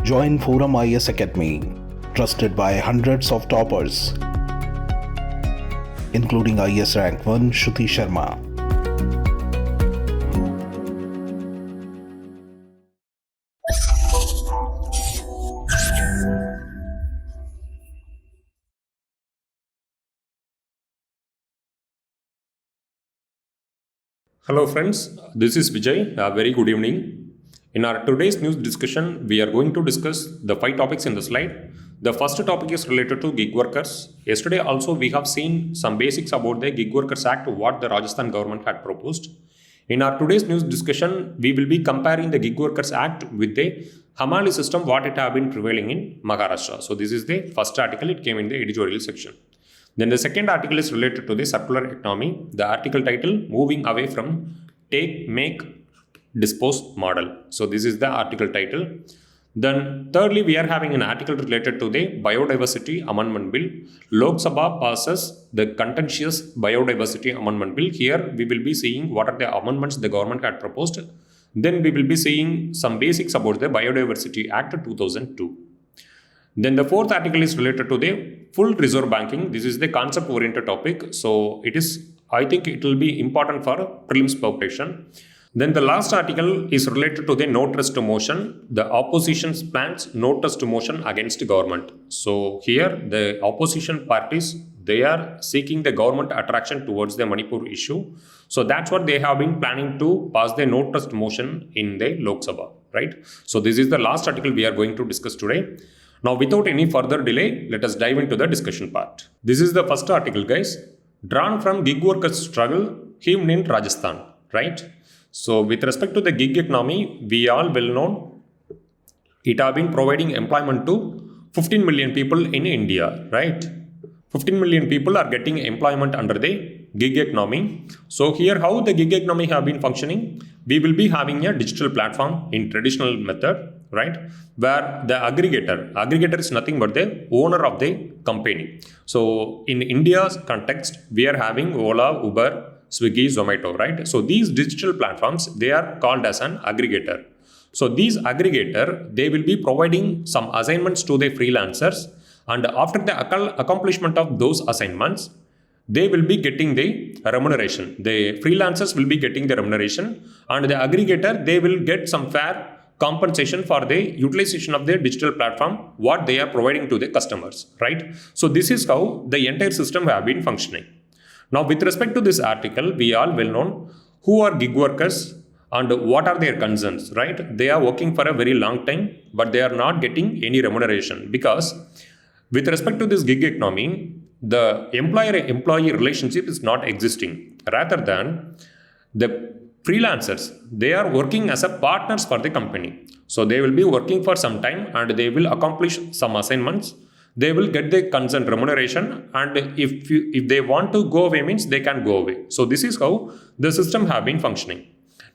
Join ForumIAS Academy, trusted by hundreds of toppers, including IAS Rank 1 𝐂𝐡𝐚𝐧𝐧𝐞𝐥 Sharma. Hello friends, this is Vijay. A very good evening. In our today's news discussion, we are going to discuss the 5 topics in the slide. The first topic is related to gig workers. Yesterday also we have seen some basics about the Gig Workers Act, what the Rajasthan government had proposed. In our today's news discussion, we will be comparing the Gig Workers Act with the Hamali system, what it have been prevailing in Maharashtra. So this is the first article, it came in the editorial section. Then the second article is related to the circular economy. The article title, Moving Away from Take, Make, Dispose Model. So this is the article title. Then thirdly, we are having an article related to the Biodiversity Amendment Bill. Lok Sabha passes the contentious Biodiversity Amendment Bill. Here we will be seeing what are the amendments the government had proposed. Then we will be seeing some basics about the Biodiversity Act 2002. Then the fourth article is related to the full reserve banking. This is the concept oriented topic. So I think it will be important for prelims preparation. Then the last article is related to the no trust motion. The opposition's plans no trust motion against government. So here the opposition parties, they are seeking the government attraction towards the Manipur issue. So that's what they have been planning to pass the no trust motion in the Lok Sabha, right? So this is the last article we are going to discuss today. Now, without any further delay, let us dive into the discussion part. This is the first article, guys. Drawn from gig workers' struggle, hymn in Rajasthan, right? So, with respect to the gig economy, we all well known, it have been providing employment to 15 million people in India, right? 15 million people are getting employment under the gig economy. So, here how the gig economy have been functioning, we will be having a digital platform in traditional method, right, where the aggregator is nothing but the owner of the company. So in India's context, we are having Ola, Uber, Swiggy, Zomato, right? So these digital platforms, they are called as an aggregator. So these aggregator, they will be providing some assignments to the freelancers, and after the accomplishment of those assignments, they will be getting the remuneration. The freelancers will be getting the remuneration, and the aggregator, they will get some fair compensation for the utilization of their digital platform, what they are providing to the customers, right? So this is how the entire system have been functioning. Now, with respect to this article, we all well known who are gig workers and what are their concerns, right? They are working for a very long time, but they are not getting any remuneration, because with respect to this gig economy, the employer-employee relationship is not existing. Rather than the freelancers, they are working as a partners for the company. So they will be working for some time and they will accomplish some assignments. They will get the consent remuneration, and if they want to go away, means they can go away. So this is how the system have been functioning.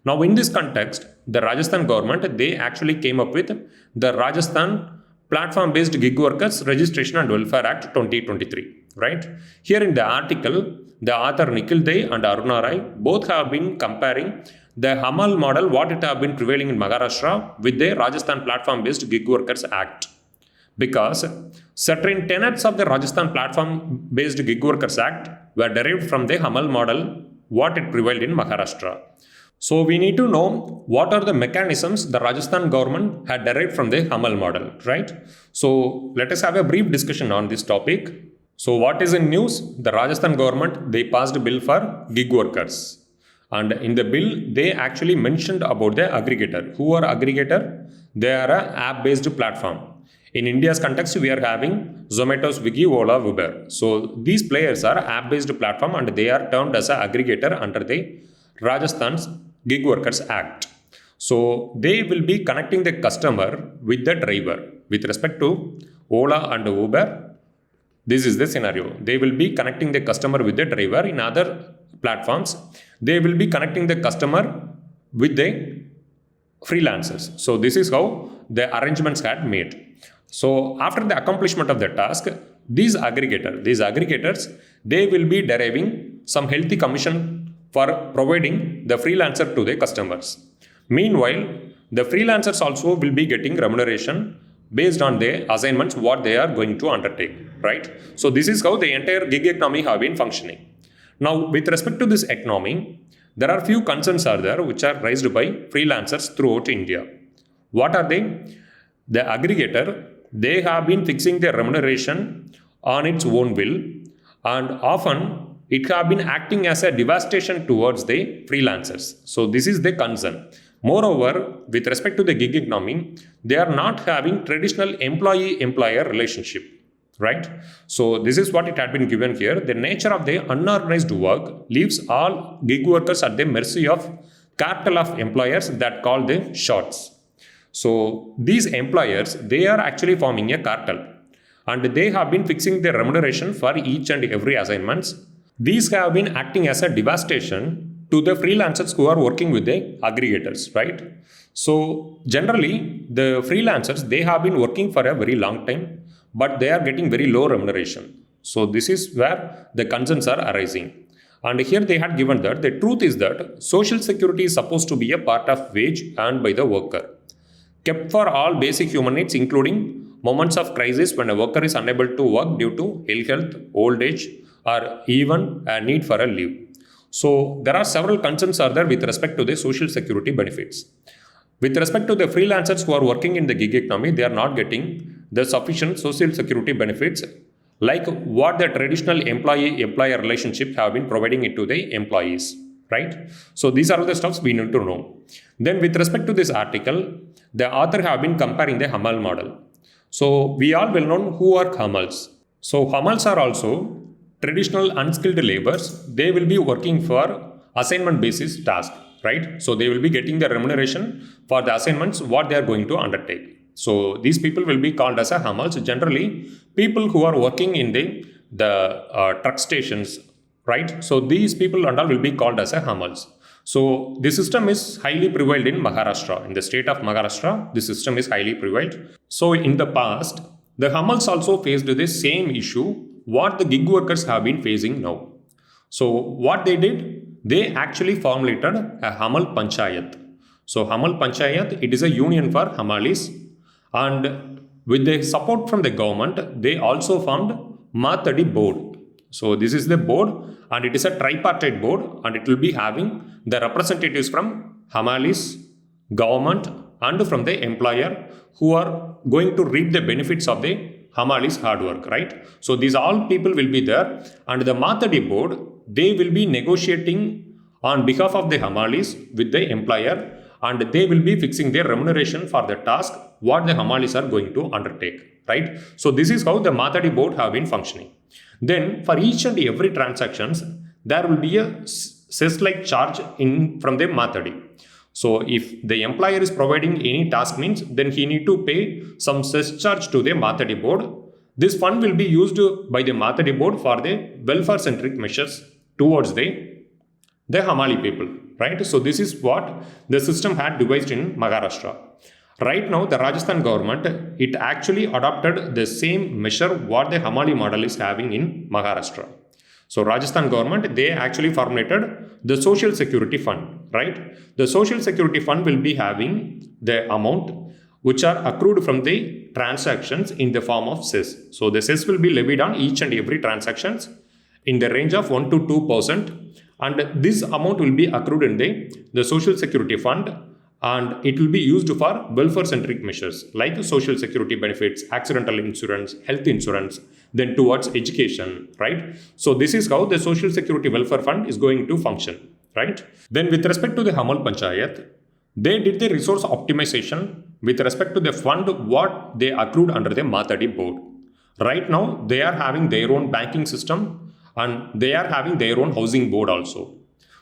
Now in this context, the Rajasthan government, they actually came up with the Rajasthan Platform-Based Gig Workers Registration and Welfare Act 2023, right? Here in the article, the author Nikhil Dey and Aruna Rai both have been comparing the Hamal model, what it have been prevailing in Maharashtra, with the Rajasthan Platform-Based Gig Workers Act. Because certain tenets of the Rajasthan Platform-Based Gig Workers Act were derived from the Hamal model, what it prevailed in Maharashtra. So we need to know what are the mechanisms the Rajasthan government had derived from the Hamal model, right? So let us have a brief discussion on this topic. So what is in news? The Rajasthan government, they passed a bill for gig workers. And in the bill, they actually mentioned about the aggregator. Who are aggregator? They are an app-based platform. In India's context, we are having Zomato, Swiggy, Ola, Uber. So these players are app-based platform and they are termed as an aggregator under the Rajasthan's Gig Workers Act. So they will be connecting the customer with the driver. With respect to Ola and Uber, this is the scenario. They will be connecting the customer with the driver. In other platforms, they will be connecting the customer with the freelancers. So this is how the arrangements had made. So after the accomplishment of the task, these aggregators, they will be deriving some healthy commission for providing the freelancer to the customers. Meanwhile, the freelancers also will be getting remuneration based on their assignments what they are going to undertake, right? So this is how the entire gig economy have been functioning. Now, with respect to this economy, there are few concerns are there which are raised by freelancers throughout India. What are they? The aggregator, they have been fixing their remuneration on its own will, and often it have been acting as a devastation towards the freelancers. So this is the concern. Moreover, with respect to the gig economy, they are not having traditional employee-employer relationship, right? So this is what it had been given here. The nature of the unorganized work leaves all gig workers at the mercy of cartel of employers that call the shots. So these employers, they are actually forming a cartel, and they have been fixing their remuneration for each and every assignments. These have been acting as a devastation to the freelancers who are working with the aggregators, right? So generally, the freelancers, they have been working for a very long time, but they are getting very low remuneration. So this is where the concerns are arising. And here they had given that the truth is that social security is supposed to be a part of wage earned by the worker, kept for all basic human needs, including moments of crisis when a worker is unable to work due to ill health, old age, or even a need for a leave. So there are several concerns are there with respect to the social security benefits. With respect to the freelancers who are working in the gig economy, they are not getting the sufficient social security benefits like what the traditional employee-employer relationship have been providing it to the employees, right? So these are the stuffs we need to know. Then with respect to this article, the author have been comparing the Hamal model. So we all well know who are Hamals. So Hamals are also traditional unskilled laborers. They will be working for assignment basis task, right? So they will be getting the remuneration for the assignments what they are going to undertake. So these people will be called as a Hamals. Generally, people who are working in the truck stations, right? So these people and all will be called as a Hamals. So the system is highly prevalent in Maharashtra. In the state of Maharashtra, the system is highly prevalent. So in the past, the Hamals also faced the same issue what the gig workers have been facing now. So what they did, they actually formulated a Hamal Panchayat. So Hamal Panchayat, it is a union for Hamalis, and with the support from the government, they also formed Mathadi board. So this is the board, and it is a tripartite board, and it will be having the representatives from Hamalis, government, and from the employer who are going to reap the benefits of the Hamalis hard work, right? So these all people will be there, and the Mathadi board, they will be negotiating on behalf of the Hamalis with the employer, and they will be fixing their remuneration for the task what the Hamalis are going to undertake, right? So this is how the Mathadi board have been functioning. Then for each and every transactions, there will be a cess-like charge from the Mathadi. So if the employer is providing any task means, then he need to pay some cess charge to the Mathadi board. This fund will be used by the Mathadi board for the welfare-centric measures towards the Hamali people, right? So this is what the system had devised in Maharashtra. Right now, the Rajasthan government, it actually adopted the same measure what the Hamali model is having in Maharashtra. So Rajasthan government, they actually formulated the social security fund, right? The social security fund will be having the amount which are accrued from the transactions in the form of cess. So the cess will be levied on each and every transactions in the range of 1 to 2%, and this amount will be accrued in the social security fund, and it will be used for welfare-centric measures like social security benefits, accidental insurance, health insurance, then towards education, right? So this is how the social security welfare fund is going to function, right? Then with respect to the Hamal Panchayat, they did the resource optimization with respect to the fund what they accrued under the Mathadi board. Right now, they are having their own banking system, and they are having their own housing board also.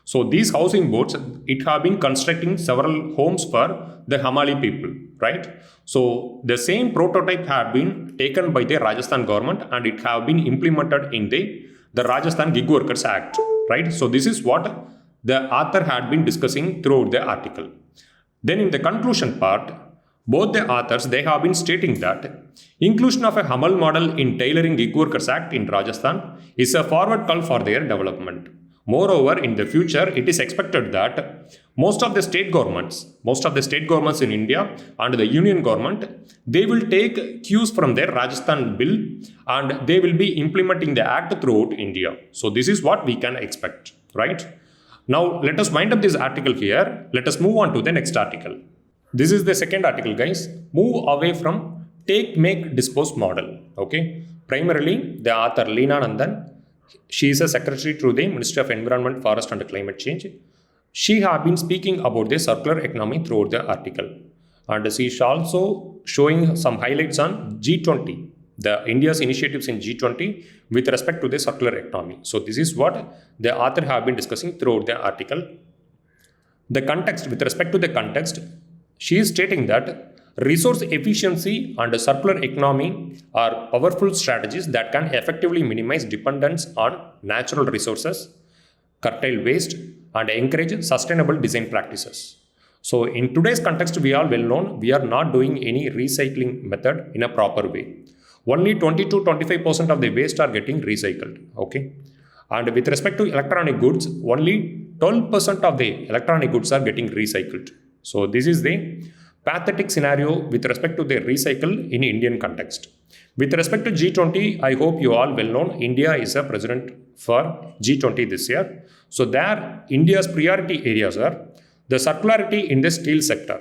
So these housing boards, it have been constructing several homes for the Hamali people, right? So the same prototype have been taken by the Rajasthan government, and it have been implemented in the Rajasthan Gig Workers Act, right? So this is what the author had been discussing throughout the article. Then in the conclusion part, both the authors, they have been stating that inclusion of a Hamal model in tailoring Gig Workers Act in Rajasthan is a forward call for their development. Moreover, in the future, it is expected that most of the state governments in India and the union government, they will take cues from their Rajasthan bill and they will be implementing the act throughout India. So this is what we can expect, right? Now, let us wind up this article here. Let us move on to the next article. This is the second article, guys. Move away from take, make, dispose model. Okay. Primarily, the author Leena Nandan, she is a secretary to the Ministry of Environment, Forest and Climate Change. She has been speaking about the circular economy throughout the article. And she is also showing some highlights on G20, the India's initiatives in G20 with respect to the circular economy. So this is what the author has been discussing throughout the article. The context, with respect to the context, she is stating that resource efficiency and circular economy are powerful strategies that can effectively minimize dependence on natural resources, curtail waste, and encourage sustainable design practices. So in today's context, we are well known, we are not doing any recycling method in a proper way. Only 20 to 25% of the waste are getting recycled. Okay. And with respect to electronic goods, only 12% of the electronic goods are getting recycled. So this is the pathetic scenario with respect to the recycle in Indian context. With respect to G20, I hope you all well known, India is a president for G20 this year. So there, India's priority areas are the circularity in the steel sector,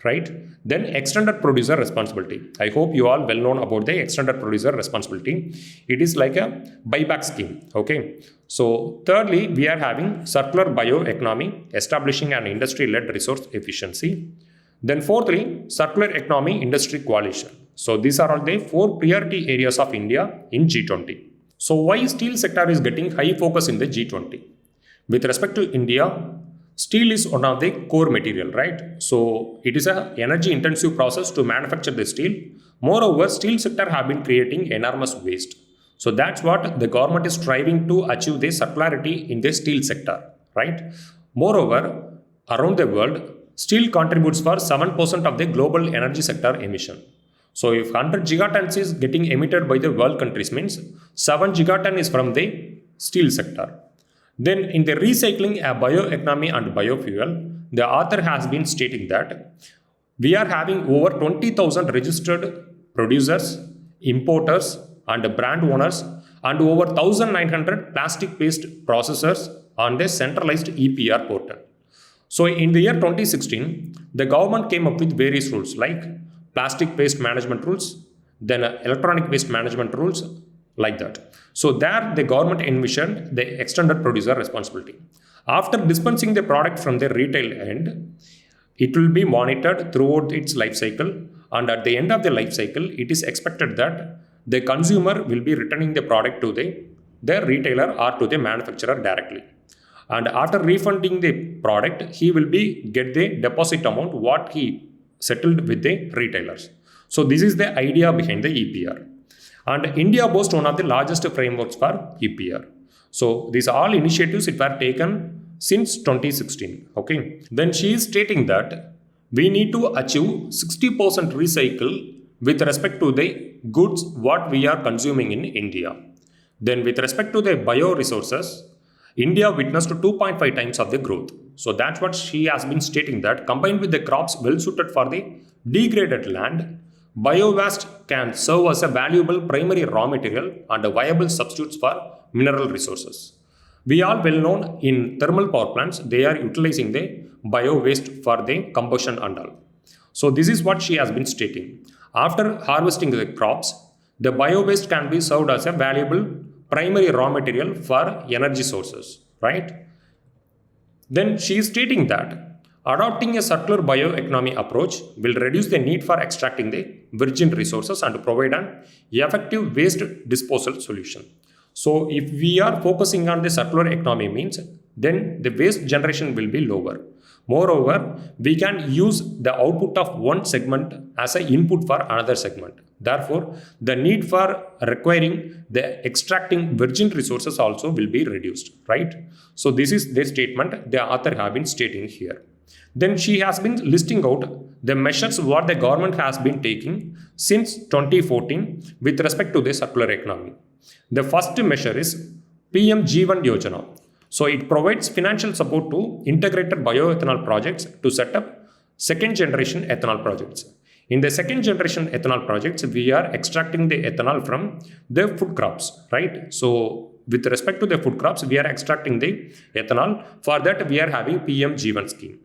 right? Then extended producer responsibility. I hope you all well known about the extended producer responsibility. It is like a buyback scheme, okay? So thirdly, we are having circular bioeconomy, establishing an industry-led resource efficiency. Then fourthly, circular economy industry coalition. So these are all the four priority areas of India in G20. So why steel sector is getting high focus in the G20? With respect to India, steel is one of the core material, right? So it is an energy intensive process to manufacture the steel. Moreover, steel sector have been creating enormous waste. So that's what the government is striving to achieve the circularity in the steel sector, right? Moreover, around the world, steel contributes for 7% of the global energy sector emission. So if 100 gigatons is getting emitted by the world countries, means 7 gigaton is from the steel sector. Then in the recycling, a bioeconomy and biofuel, the author has been stating that we are having over 20,000 registered producers, importers and brand owners and over 1,900 plastic-based processors on the centralized EPR portal. So in the year 2016, the government came up with various rules like plastic waste management rules, then electronic waste management rules, like that. So there the government envisioned the extended producer responsibility. After dispensing the product from the retail end, it will be monitored throughout its life cycle, and at the end of the life cycle, it is expected that the consumer will be returning the product to the retailer or to the manufacturer directly. And after refunding the product, he will get the deposit amount what he settled with the retailers. So this is the idea behind the EPR. And India boasts one of the largest frameworks for EPR. So these all initiatives it were taken since 2016. Okay. Then she is stating that we need to achieve 60% recycle with respect to the goods what we are consuming in India. Then with respect to the bioresources, India witnessed 2.5 times of the growth. So that's what she has been stating, that combined with the crops well suited for the degraded land, biowaste can serve as a valuable primary raw material and a viable substitutes for mineral resources. We are well known in thermal power plants, they are utilizing the bio-waste for the combustion and all. So this is what she has been stating. After harvesting the crops, the bio-waste can be served as a valuable primary raw material for energy sources, right? Then she is stating that adopting a circular bioeconomy approach will reduce the need for extracting the virgin resources and provide an effective waste disposal solution. So if we are focusing on the circular economy means, then the waste generation will be lower. Moreover, we can use the output of one segment as an input for another segment. Therefore, the need for requiring the extracting virgin resources also will be reduced, right? So this is the statement the author have been stating here. Then she has been listing out the measures what the government has been taking since 2014 with respect to the circular economy. The first measure is PM Jeevan Yojana. So it provides financial support to integrated bioethanol projects to set up second generation ethanol projects. In the second generation ethanol projects, we are extracting the ethanol from the food crops, right? So with respect to the food crops, we are extracting the ethanol. For that, we are having PM-JEEVAN scheme.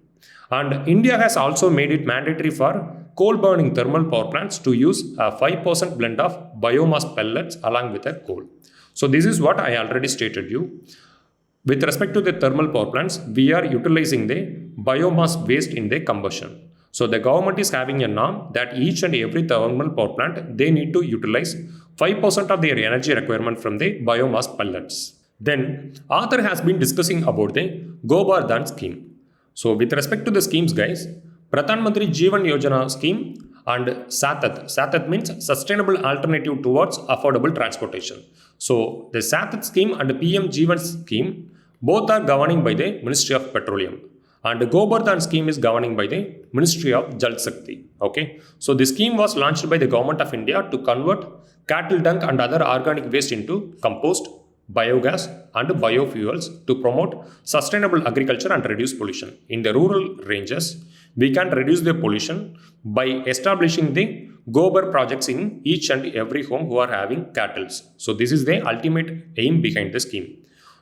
And India has also made it mandatory for coal burning thermal power plants to use a 5% blend of biomass pellets along with a coal. So this is what I already stated you. With respect to the thermal power plants, we are utilizing the biomass waste in the combustion. So the government is having a norm that each and every thermal power plant, they need to utilize 5% of their energy requirement from the biomass pellets. Then author has been discussing about the Gobar Dhan scheme. So with respect to the schemes guys, Pradhan Mantri Jeevan Yojana scheme and SATAT. SATAT means Sustainable Alternative Towards Affordable Transportation. So the SATAT scheme and PM-JEEVAN scheme both are governing by the Ministry of Petroleum. And the Gobar Dhan scheme is governing by the Ministry of Jal Shakti. Okay. So the scheme was launched by the Government of India to convert cattle dung and other organic waste into compost, biogas and biofuels to promote sustainable agriculture and reduce pollution. In the rural ranges, we can reduce the pollution by establishing the Gobar projects in each and every home who are having cattle. So this is the ultimate aim behind the scheme.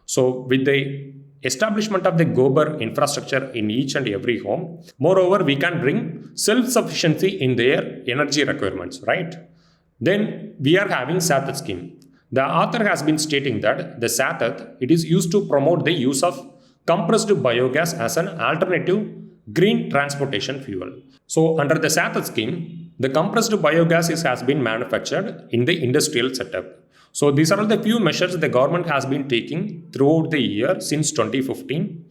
So with the establishment of the Gobar infrastructure in each and every home, moreover, we can bring self-sufficiency in their energy requirements, right? Then we are having SATAT scheme. The author has been stating that the SATAT, it is used to promote the use of compressed biogas as an alternative green transportation fuel. So under the SATAT scheme, the compressed biogas has been manufactured in the industrial setup. So these are the few measures the government has been taking throughout the year since 2015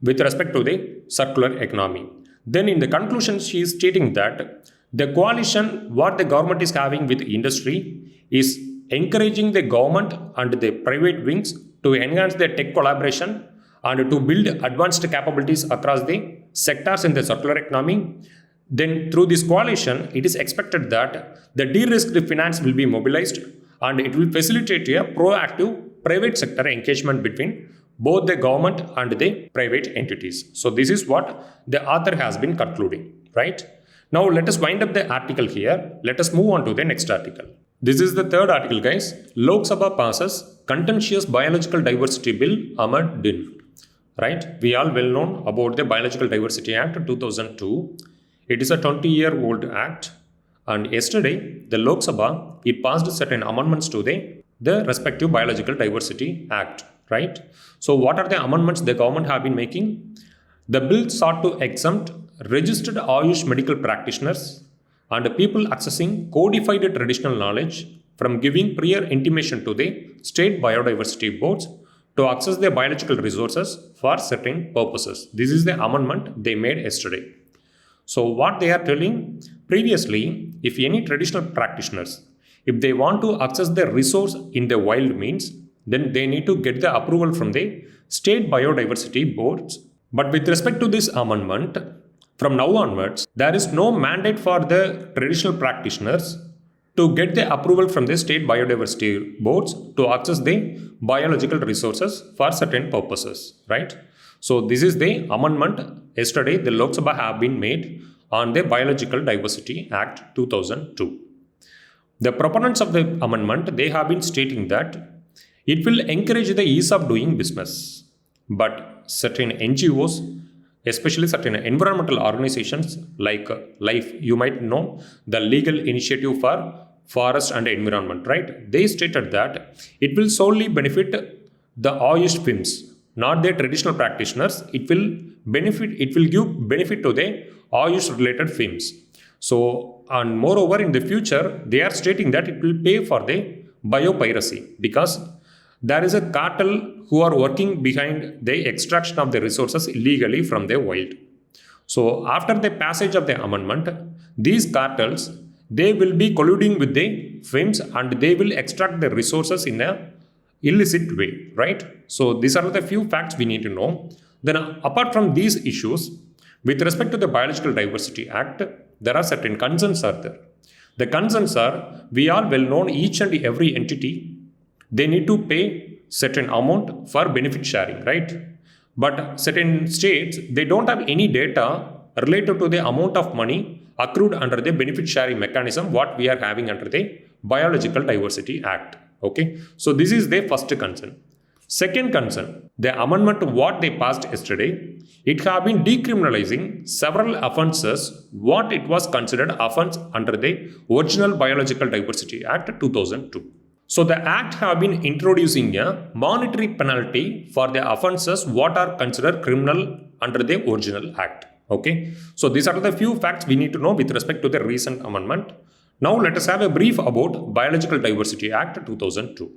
with respect to the circular economy. Then in the conclusion, she is stating that the coalition what the government is having with industry is encouraging the government and the private wings to enhance their tech collaboration and to build advanced capabilities across the sectors in the circular economy. Then through this coalition, it is expected that the de-risked finance will be mobilized and it will facilitate a proactive private sector engagement between both the government and the private entities. So this is what the author has been concluding, right? Now let us wind up the article here. Let us move on to the next article. This is the third article guys. Lok Sabha passes contentious biological diversity bill amid din. Right? We all well known about the Biological Diversity Act 2002. It is a 20-year-old act. And yesterday, the Lok Sabha, it passed certain amendments to the respective Biological Diversity Act, right? So what are the amendments the government have been making? The bill sought to exempt registered Ayush medical practitioners and people accessing codified traditional knowledge from giving prior intimation to the state biodiversity boards to access their biological resources for certain purposes. This is the amendment they made yesterday. So what they are telling, previously, if any traditional practitioners, if they want to access the resource in the wild means, then they need to get the approval from the state biodiversity boards. But with respect to this amendment, from now onwards, there is no mandate for the traditional practitioners to get the approval from the state biodiversity boards to access the biological resources for certain purposes, right? So this is the amendment yesterday the Lok Sabha have been made on the Biological Diversity Act 2002. The proponents of the amendment, they have been stating that it will encourage the ease of doing business, but certain NGOs, especially certain environmental organizations like LIFE, you might know the Legal Initiative for Forest and Environment, right? They stated that it will solely benefit the Ayush firms, not the traditional practitioners. It will give benefit to the Ayush related firms. So, and moreover, in the future, they are stating that it will pay for the biopiracy because there is a cartel who are working behind the extraction of the resources illegally from the wild. So after the passage of the amendment, these cartels, they will be colluding with the firms and they will extract the resources in a illicit way, right? So these are the few facts we need to know. Then apart from these issues, with respect to the Biological Diversity Act, there are certain concerns are there. The concerns are, we are well known, each and every entity, they need to pay certain amount for benefit sharing, right? But certain states, they don't have any data related to the amount of money accrued under the benefit sharing mechanism what we are having under the Biological Diversity Act. Okay, so this is the first concern. Second concern, the amendment to what they passed yesterday, it have been decriminalizing several offences what it was considered offence under the original Biological Diversity Act 2002. So the act have been introducing a monetary penalty for the offences what are considered criminal under the original act. Okay, so these are the few facts we need to know with respect to the recent amendment. Now let us have a brief about Biological Diversity Act 2002.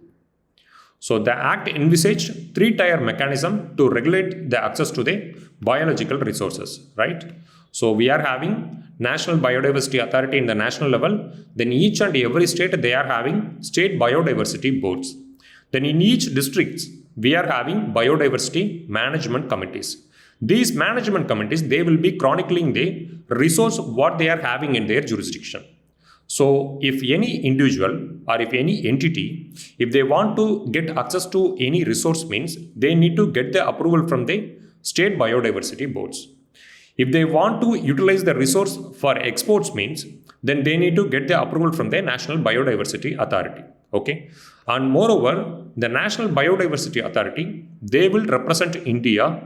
So the act envisaged three-tier mechanism to regulate the access to the biological resources, right? So we are having National Biodiversity Authority in the national level. Then each and every state, they are having state biodiversity boards. Then in each district, we are having biodiversity management committees. These management committees, they will be chronicling the resource what they are having in their jurisdiction. So if any individual or if any entity, if they want to get access to any resource means, they need to get the approval from the state biodiversity boards. If they want to utilize the resource for exports means, then they need to get the approval from the National Biodiversity Authority. Okay. And moreover, the National Biodiversity Authority, they will represent India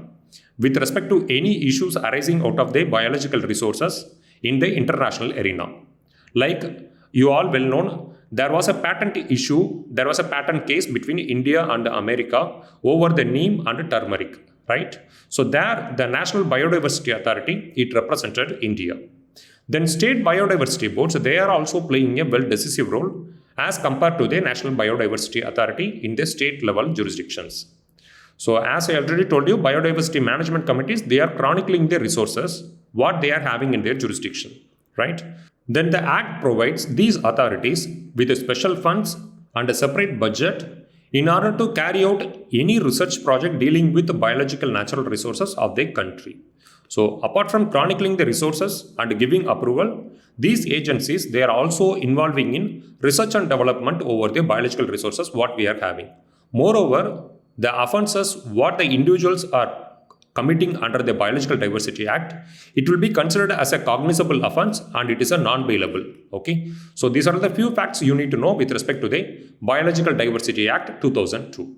with respect to any issues arising out of the biological resources in the international arena. Like you all well known, there was a patent issue, there was a patent case between India and America over the neem and turmeric, right? So there, the National Biodiversity Authority, it represented India. Then state biodiversity boards, they are also playing a well-decisive role as compared to the National Biodiversity Authority in the state level jurisdictions. So as I already told you, biodiversity management committees, they are chronicling the resources, what they are having in their jurisdiction, right? Then the Act provides these authorities with special funds and a separate budget in order to carry out any research project dealing with the biological natural resources of the country. So apart from chronicling the resources and giving approval, these agencies, they are also involving in research and development over the biological resources what we are having. Moreover, the offences what the individuals are committing under the Biological Diversity Act, it will be considered as a cognizable offence and it is a non-bailable. Okay, so these are the few facts you need to know with respect to the Biological Diversity Act 2002.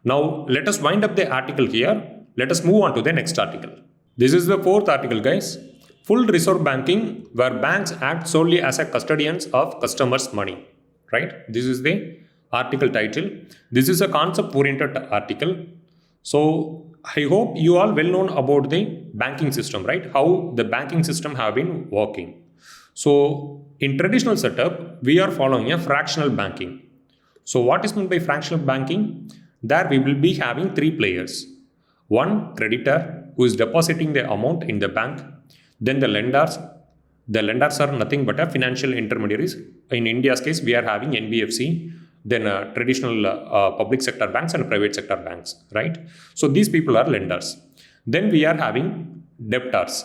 Now let us wind up the article here. Let us move on to the next article. This is the fourth article, guys. Full reserve banking, where banks act solely as a custodians of customers' money. Right? This is the article title. This is a concept-oriented article. So I hope you all well known about the banking system, right? How the banking system have been working. So in traditional setup, we are following a fractional banking. So what is meant by fractional banking? There we will be having three players. One, creditor, who is depositing the amount in the bank. Then the lenders. The lenders are nothing but a financial intermediaries. In India's case, we are having NBFC, then traditional public sector banks and private sector banks, right? So these people are lenders. Then we are having debtors.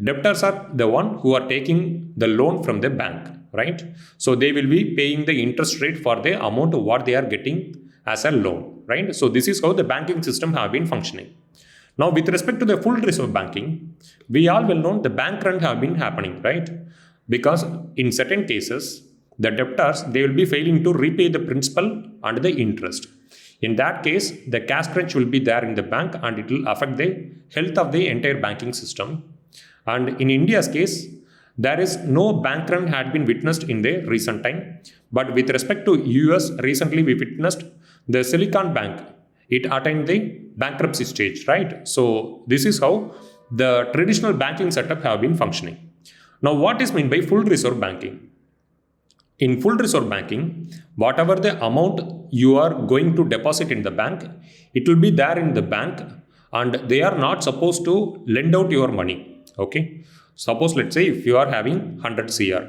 Debtors are the one who are taking the loan from the bank, right? So they will be paying the interest rate for the amount of what they are getting as a loan, right? So this is how the banking system have been functioning. Now with respect to the full reserve banking, we all well know the bank run have been happening, right? Because in certain cases, the debtors, they will be failing to repay the principal and the interest. In that case, the cash crunch will be there in the bank and it will affect the health of the entire banking system. And in India's case, there is no bank run had been witnessed in the recent time. But with respect to US, recently we witnessed the Silicon Bank. It attained the bankruptcy stage, right? So this is how the traditional banking setup have been functioning. Now what is meant by full reserve banking? In full reserve banking, whatever the amount you are going to deposit in the bank, it will be there in the bank and they are not supposed to lend out your money. Okay. Suppose let's say if you are having 100 CR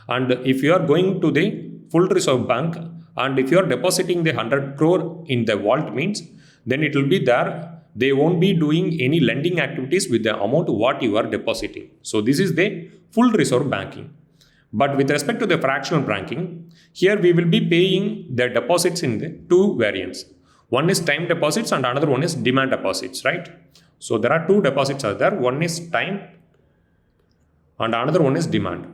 and if you are going to the full reserve bank and if you are depositing the 100 crore in the vault means, then it will be there. They won't be doing any lending activities with the amount what you are depositing. So this is the full reserve banking. But with respect to the fractional banking, here we will be paying the deposits in the two variants. One is time deposits and another one is demand deposits, right? So there are two deposits are there. One is time and another one is demand,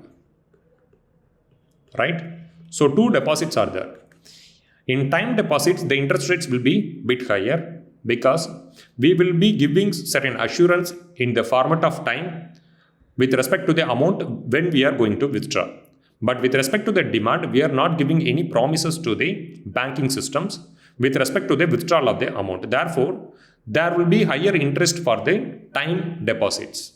right? So two deposits are there. In time deposits, the interest rates will be bit higher because we will be giving certain assurance in the format of time with respect to the amount when we are going to withdraw. But with respect to the demand, we are not giving any promises to the banking systems with respect to the withdrawal of the amount. Therefore, there will be higher interest for the time deposits.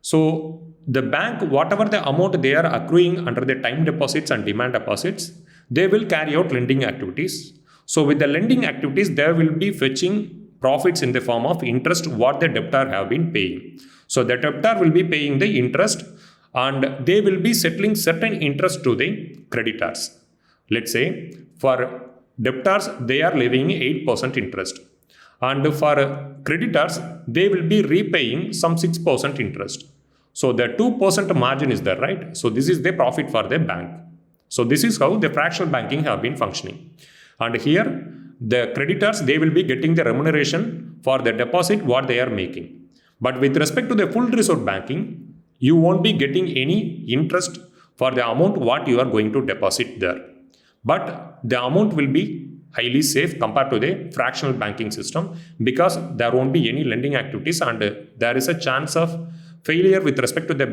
So the bank, whatever the amount they are accruing under the time deposits and demand deposits, they will carry out lending activities. So with the lending activities, they will be fetching profits in the form of interest what the debtor have been paying. So the debtor will be paying the interest and they will be settling certain interest to the creditors. Let's say for debtors, they are levying 8% interest. And for creditors, they will be repaying some 6% interest. So the 2% margin is there, right? So this is the profit for the bank. So this is how the fractional banking have been functioning. And here, the creditors, they will be getting the remuneration for the deposit what they are making. But with respect to the full resource banking, you won't be getting any interest for the amount what you are going to deposit there. But the amount will be highly safe compared to the fractional banking system because there won't be any lending activities and there is a chance of failure with respect to the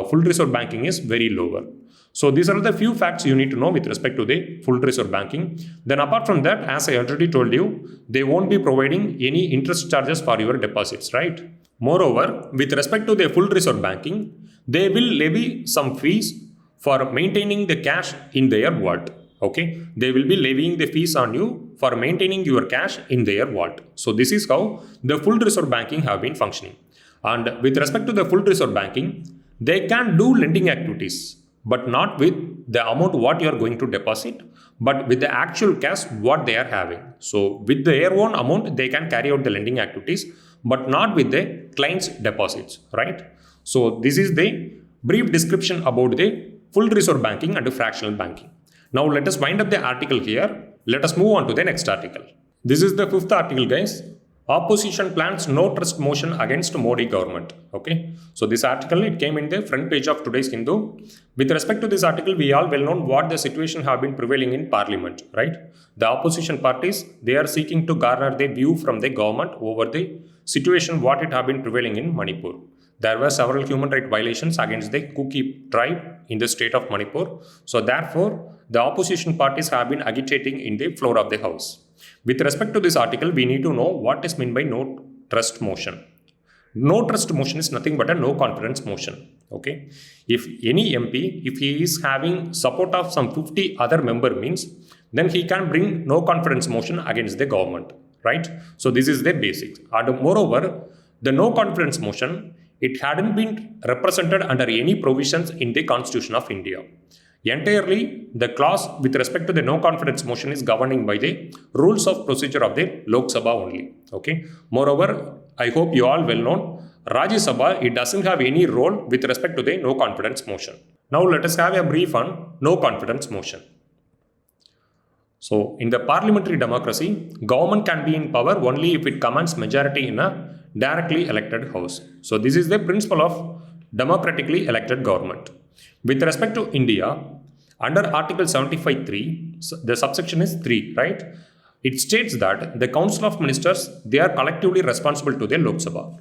full resource banking is very lower. So these are the few facts you need to know with respect to the full resource banking. Then apart from that, as I already told you, they won't be providing any interest charges for your deposits, right? Moreover, with respect to the full resource banking, they will levy some fees for maintaining the cash in their vault. Okay, they will be levying the fees on you for maintaining your cash in their vault. So this is how the full resource banking have been functioning. And with respect to the full resource banking, they can do lending activities, but not with the amount what you are going to deposit, but with the actual cash what they are having. So with their own amount, they can carry out the lending activities, but not with the client's deposits, right? So this is the brief description about the full resource banking and the fractional banking. Now let us wind up the article here. Let us move on to the next article. This is the fifth article, guys. Opposition plans no trust motion against Modi government. Okay. So this article, it came in the front page of today's Hindu. With respect to this article, we all well known what the situation have been prevailing in parliament, right? The opposition parties, they are seeking to garner the view from the government over the situation what it have been prevailing in Manipur. There were several human rights violations against the Kuki tribe in the state of Manipur. So therefore, the opposition parties have been agitating in the floor of the house. With respect to this article, we need to know what is meant by no trust motion. No trust motion is nothing but a no confidence motion. Okay. If any MP, if he is having support of some 50 other member means, then he can bring no confidence motion against the government, right? So this is the basics. And moreover, the no confidence motion, it hadn't been represented under any provisions in the Constitution of India. Entirely, the clause with respect to the no confidence motion is governing by the rules of procedure of the Lok Sabha only. Okay. Moreover, I hope you all well know, Rajya Sabha, it doesn't have any role with respect to the no confidence motion. Now let us have a brief on no confidence motion. So in the parliamentary democracy, government can be in power only if it commands majority in a directly elected house. So this is the principle of democratically elected government. With respect to India, under Article 75(3), the subsection is 3, right? It states that the Council of Ministers, they are collectively responsible to the Lok Sabha.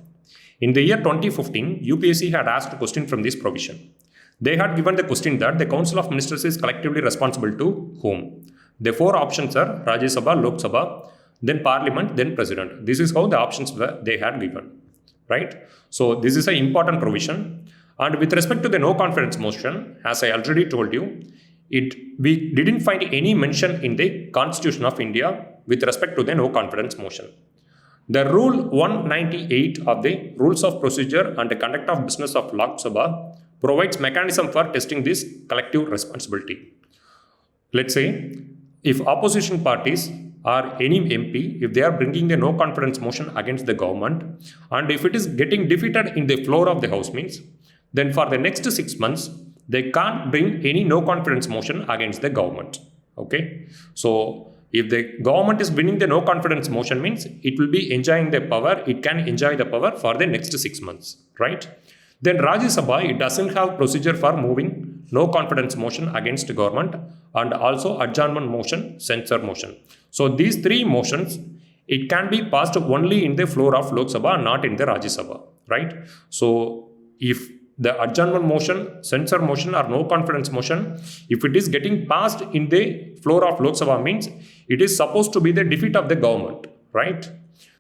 In the year 2015, UPSC had asked a question from this provision. They had given the question that the Council of Ministers is collectively responsible to whom? The four options are Rajya Sabha, Lok Sabha, then Parliament, then President. This is how the options were they had given, right? So this is an important provision. And with respect to the no confidence motion, as I already told you, we didn't find any mention in the Constitution of India with respect to the no confidence motion. The Rule 198 of the Rules of Procedure and the Conduct of Business of Lok Sabha provides mechanism for testing this collective responsibility. Let's say, if opposition parties or any MP, if they are bringing the no confidence motion against the government, and if it is getting defeated in the floor of the House means, then for the next 6 months, they can't bring any no confidence motion against the government. Okay. So If the government is winning the no confidence motion means it will be enjoying the power, it can enjoy the power for the next 6 months, right? Then Rajya Sabha, it doesn't have procedure for moving no confidence motion against the government and also adjournment motion, censure motion. So these three motions, it can be passed only in the floor of Lok Sabha, not in the Rajya Sabha, right? So if the adjournment motion, censure motion or no confidence motion, if it is getting passed in the floor of Lok Sabha means it is supposed to be the defeat of the government, right?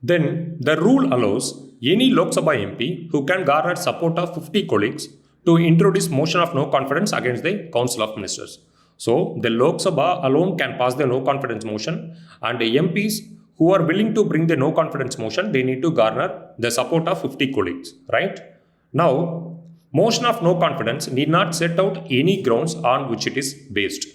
Then the rule allows any Lok Sabha MP who can garner support of 50 colleagues to introduce motion of no confidence against the Council of Ministers. So the Lok Sabha alone can pass the no confidence motion, and the MPs who are willing to bring the no confidence motion, they need to garner the support of 50 colleagues, right? Now, motion of no confidence need not set out any grounds on which it is based.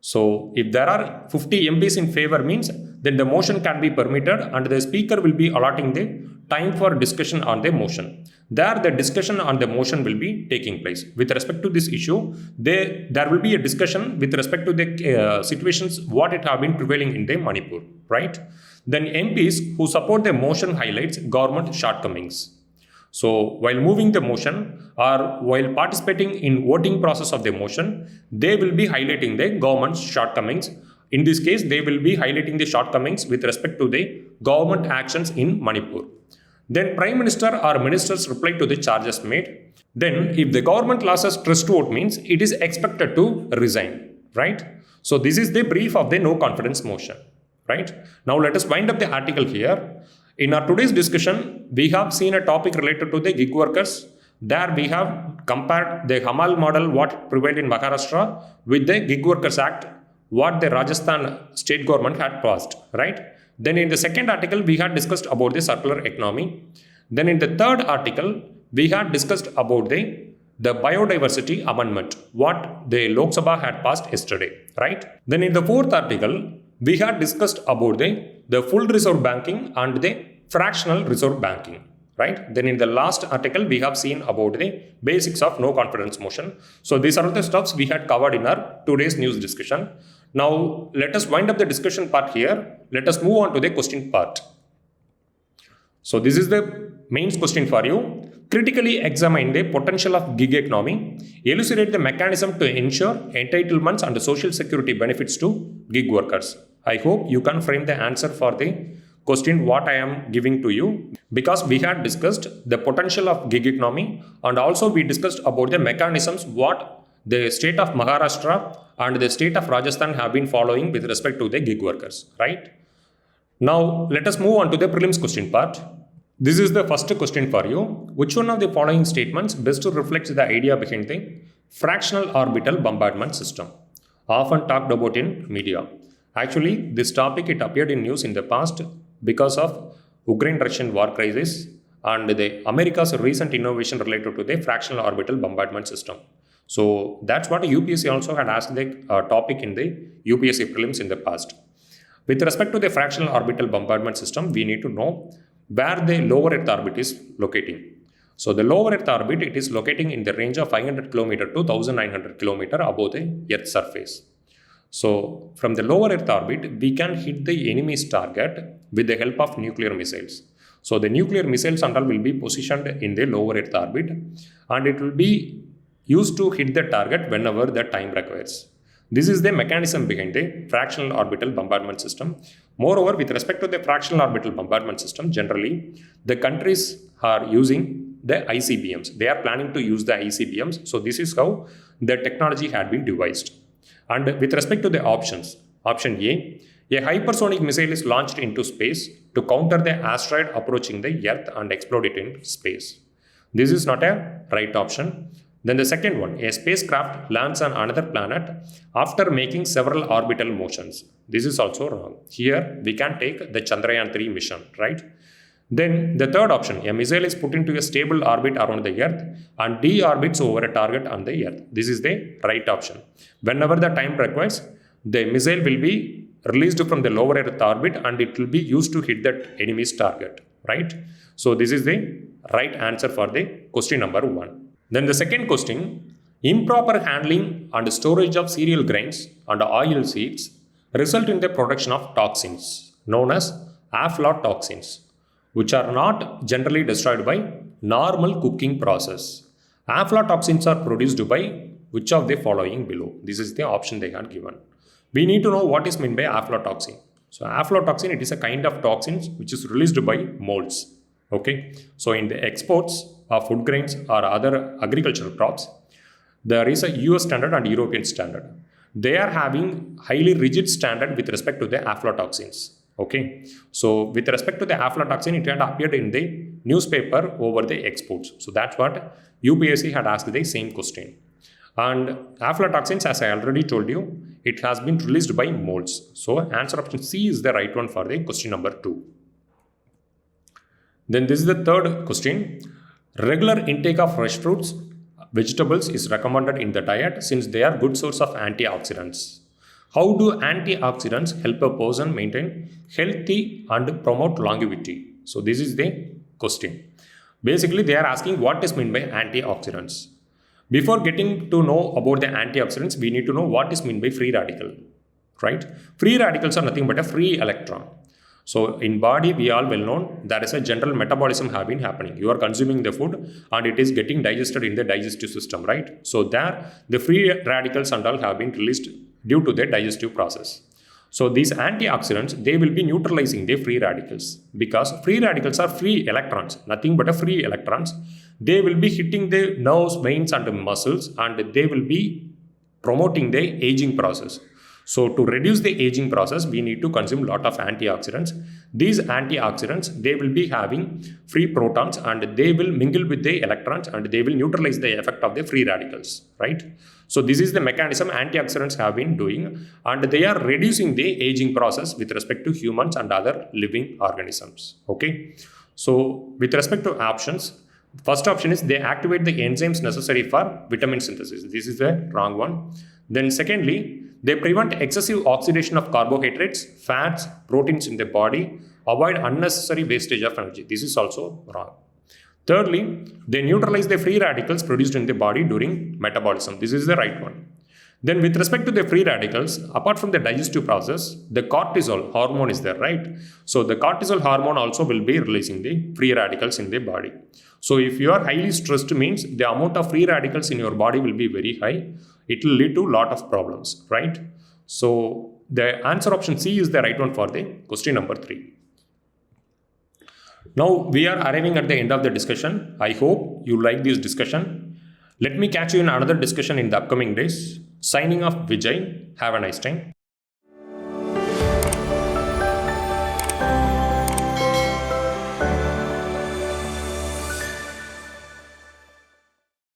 So if there are 50 MPs in favor means, then the motion can be permitted and the speaker will be allotting the time for discussion on the motion. There the discussion on the motion will be taking place. With respect to this issue, there will be a discussion with respect to the situations what it have been prevailing in the Manipur, right? Then MPs who support the motion highlights government shortcomings. So while moving the motion or while participating in voting process of the motion, they will be highlighting the government's shortcomings. In this case, they will be highlighting the shortcomings with respect to the government actions in Manipur. Then Prime Minister or ministers reply to the charges made. Then if the government loses trust vote means it is expected to resign, right? So this is the brief of the no confidence motion, right? Now let us wind up the article here. In our today's discussion, we have seen a topic related to the gig workers. There we have compared the Hamal model, what prevailed in Maharashtra, with the Gig Workers Act, what the Rajasthan state government had passed, right? Then in the second article, we had discussed about the circular economy. Then in the third article, we had discussed about the biodiversity amendment, what the Lok Sabha had passed yesterday, right? Then in the fourth article, we had discussed about the full reserve banking and the fractional reserve banking, right? Then in the last article, we have seen about the basics of no confidence motion. So these are the stuffs we had covered in our today's news discussion. Now let us wind up the discussion part here. Let us move on to the question part. So this is the mains question for you. Critically examine the potential of gig economy. Elucidate the mechanism to ensure entitlements and social security benefits to gig workers. I hope you can frame the answer for the question what I am giving to you, because we had discussed the potential of gig economy and also we discussed about the mechanisms what the state of Maharashtra and the state of Rajasthan have been following with respect to the gig workers, right? Now let us move on to the prelims question part. This is the first question for you. Which one of the following statements best reflects the idea behind the fractional orbital bombardment system, often talked about in media? Actually, this topic, it appeared in news in the past because of Ukraine-Russian war crisis and the America's recent innovation related to the fractional orbital bombardment system. So that's what UPSC also had asked the topic in the UPSC prelims in the past. With respect to the fractional orbital bombardment system, we need to know where the lower Earth orbit is locating. So the lower Earth orbit, it is locating in the range of 500 km to 1900 km above the Earth's surface. So from the lower Earth orbit, we can hit the enemy's target with the help of nuclear missiles. So the nuclear missiles and all will be positioned in the lower Earth orbit and it will be used to hit the target whenever the time requires. This is the mechanism behind the fractional orbital bombardment system. Moreover, with respect to the fractional orbital bombardment system, generally the countries are using the ICBMs. They are planning to use the ICBMs. So this is how the technology had been devised. And with respect to the options, option A hypersonic missile is launched into space to counter the asteroid approaching the Earth and explode it in space. This is not a right option. Then the second one, a spacecraft lands on another planet after making several orbital motions. This is also wrong. Here we can take the Chandrayaan-3 mission, right? Then the third option, a missile is put into a stable orbit around the Earth and deorbits over a target on the Earth. This is the right option. Whenever the time requires, the missile will be released from the lower Earth orbit and it will be used to hit that enemy's target, right? So this is the right answer for the question number 1. Then the second question, improper handling and storage of cereal grains and oil seeds result in the production of toxins known as aflatoxins, which are not generally destroyed by normal cooking process. Aflatoxins are produced by which of the following below? This is the option they had given. We need to know what is meant by aflatoxin. So aflatoxin, it is a kind of toxins which is released by molds. Okay. So in the exports of food grains or other agricultural crops, there is a US standard and European standard. They are having highly rigid standard with respect to the aflatoxins. Okay. So with respect to the aflatoxin, it had appeared in the newspaper over the exports. So that's what UPSC had asked the same question. And aflatoxins, as I already told you, it has been released by molds. So answer option C is the right one for the question number 2. Then this is the third question. Regular intake of fresh fruits, vegetables is recommended in the diet since they are good source of antioxidants. How do antioxidants help a person maintain healthy and promote longevity? So this is the question. Basically, they are asking what is meant by antioxidants. Before getting to know about the antioxidants, we need to know what is meant by free radical, right? Free radicals are nothing but a free electron. So in body, we all well known, there is a general metabolism have been happening. You are consuming the food and it is getting digested in the digestive system, right? So there, the free radicals and all have been released due to the digestive process. So these antioxidants, they will be neutralizing the free radicals because free radicals are free electrons, nothing but a free electrons. They will be hitting the nerves, veins and the muscles and they will be promoting the aging process. So to reduce the aging process, we need to consume a lot of antioxidants. These antioxidants, they will be having free protons and they will mingle with the electrons and they will neutralize the effect of the free radicals, right? So this is the mechanism antioxidants have been doing and they are reducing the aging process with respect to humans and other living organisms, okay? So with respect to options, first option is they activate the enzymes necessary for vitamin synthesis. This is the wrong one. Then secondly, they prevent excessive oxidation of carbohydrates, fats, proteins in the body, avoid unnecessary wastage of energy. This is also wrong. Thirdly, they neutralize the free radicals produced in the body during metabolism. This is the right one. Then with respect to the free radicals, apart from the digestive process, the cortisol hormone is there, right? So the cortisol hormone also will be releasing the free radicals in the body. So if you are highly stressed, means the amount of free radicals in your body will be very high. It will lead to a lot of problems, right? So the answer option C is the right one for the question number 3. Now we are arriving at the end of the discussion. I hope you like this discussion. Let me catch you in another discussion in the upcoming days. Signing off, Vijay. Have a nice time.